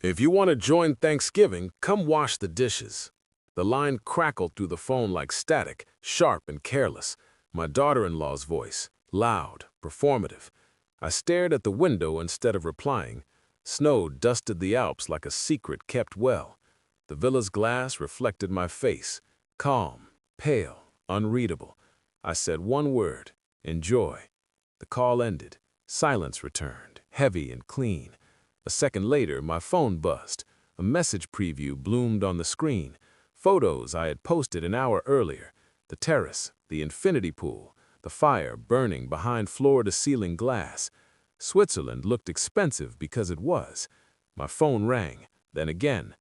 If you want to join Thanksgiving, come wash the dishes. The line crackled through the phone like static, sharp and careless. My daughter-in-law's voice, loud, performative. I stared at the window instead of replying. Snow dusted the Alps like a secret kept well. The villa's glass reflected my face, calm, pale, unreadable. I said one word, enjoy. The call ended. Silence returned, heavy and clean. A second later, my phone buzzed. A message preview bloomed on the screen. Photos I had posted an hour earlier. The terrace, the infinity pool, the fire burning behind floor-to-ceiling glass. Switzerland looked expensive because it was. My phone rang, then again,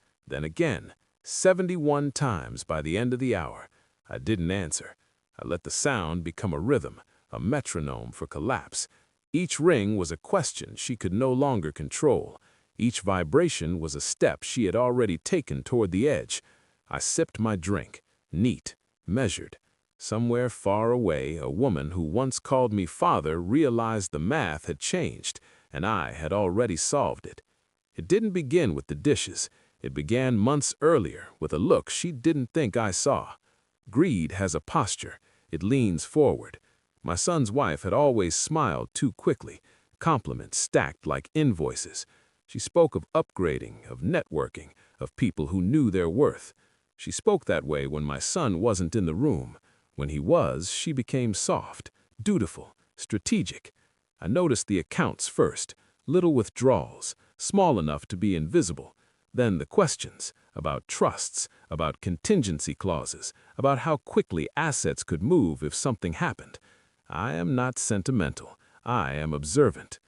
71 times by the end of the hour. I didn't answer. I let the sound become a rhythm, a metronome for collapse. Each ring was a question she could no longer control. Each vibration was a step she had already taken toward the edge. I sipped my drink, neat, measured. Somewhere far away, a woman who once called me father realized the math had changed, and I had already solved it. It didn't begin with the dishes. It began months earlier with a look she didn't think I saw. Greed has a posture. It leans forward. My son's wife had always smiled too quickly, compliments stacked like invoices. She spoke of upgrading, of networking, of people who knew their worth. She spoke that way when my son wasn't in the room. When he was, she became soft, dutiful, strategic. I noticed the accounts first, little withdrawals, small enough to be invisible. Then the questions, about trusts, about contingency clauses, about how quickly assets could move if something happened. I am not sentimental. I am observant.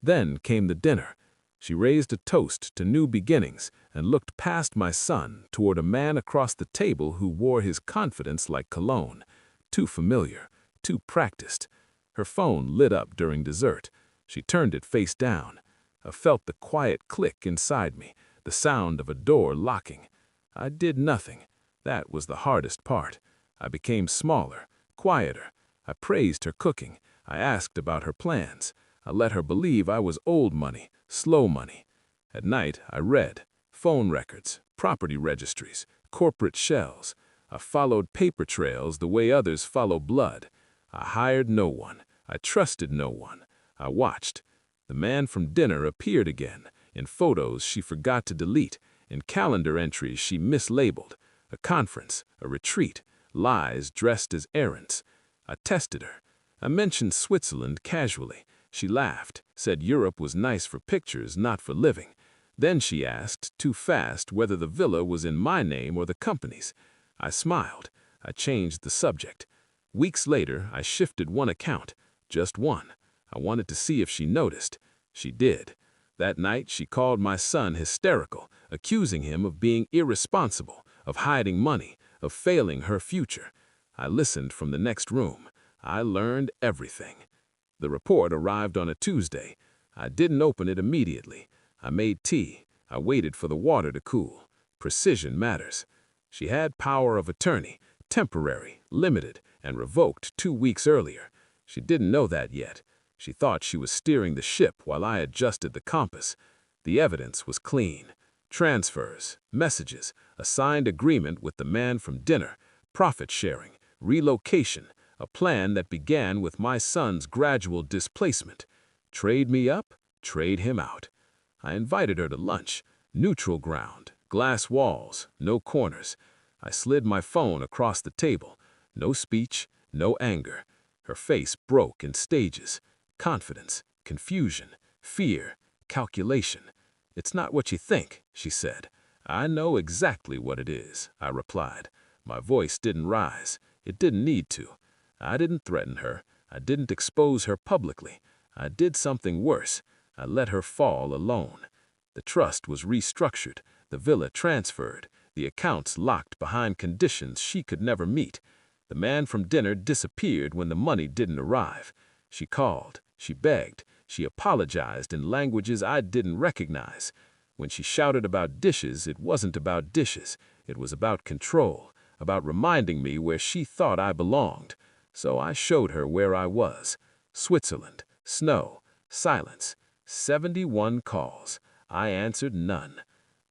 Then came the dinner. She raised a toast to new beginnings and looked past my son toward a man across the table who wore his confidence like cologne. Too familiar, too practiced. Her phone lit up during dessert. She turned it face down. I felt the quiet click inside me, the sound of a door locking. I did nothing. That was the hardest part. I became smaller, quieter. I praised her cooking. I asked about her plans. I let her believe I was old money, slow money. At night, I read phone records, property registries, corporate shells. I followed paper trails the way others follow blood. I hired no one. I trusted no one. I watched. The man from dinner appeared again, in photos she forgot to delete, in calendar entries she mislabeled. A conference, a retreat, lies dressed as errands. I tested her. I mentioned Switzerland casually. She laughed, said Europe was nice for pictures, not for living. Then she asked, too fast, whether the villa was in my name or the company's. I smiled. I changed the subject. Weeks later, I shifted one account, just one. I wanted to see if she noticed. She did. That night, she called my son hysterical, accusing him of being irresponsible, of hiding money, of failing her future. I listened from the next room. I learned everything. The report arrived on a Tuesday. I didn't open it immediately. I made tea. I waited for the water to cool. Precision matters. She had power of attorney, temporary, limited, and revoked 2 weeks earlier. She didn't know that yet. She thought she was steering the ship while I adjusted the compass. The evidence was clean. Transfers, messages, a signed agreement with the man from dinner, profit sharing, relocation, a plan that began with my son's gradual displacement. Trade me up, trade him out. I invited her to lunch. Neutral ground, glass walls, no corners. I slid my phone across the table. No speech, no anger. Her face broke in stages. Confidence, confusion, fear, calculation. "It's not what you think," she said. "I know exactly what it is," I replied. My voice didn't rise. It didn't need to. I didn't threaten her. I didn't expose her publicly. I did something worse. I let her fall alone. The trust was restructured, the villa transferred, the accounts locked behind conditions she could never meet. The man from dinner disappeared when the money didn't arrive. She called, she begged, she apologized in languages I didn't recognize. When she shouted about dishes, it wasn't about dishes. It was about control, about reminding me where she thought I belonged. So I showed her where I was. Switzerland, snow, silence, 71 calls. I answered none.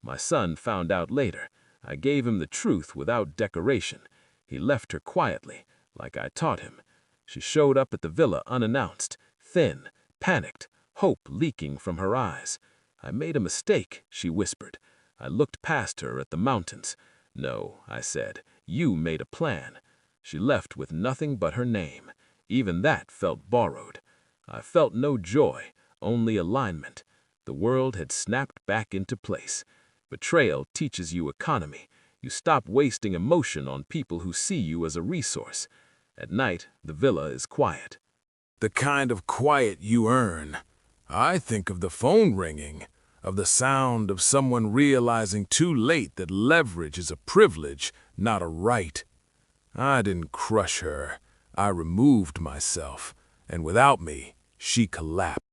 My son found out later. I gave him the truth without decoration. He left her quietly, like I taught him. She showed up at the villa unannounced, thin, panicked, hope leaking from her eyes. I made a mistake, she whispered. I looked past her at the mountains. No, I said, you made a plan. She left with nothing but her name. Even that felt borrowed. I felt no joy, only alignment. The world had snapped back into place. Betrayal teaches you economy. You stop wasting emotion on people who see you as a resource. At night, the villa is quiet. The kind of quiet you earn. I think of the phone ringing, of the sound of someone realizing too late that leverage is a privilege, not a right. I didn't crush her. I removed myself, and without me, she collapsed.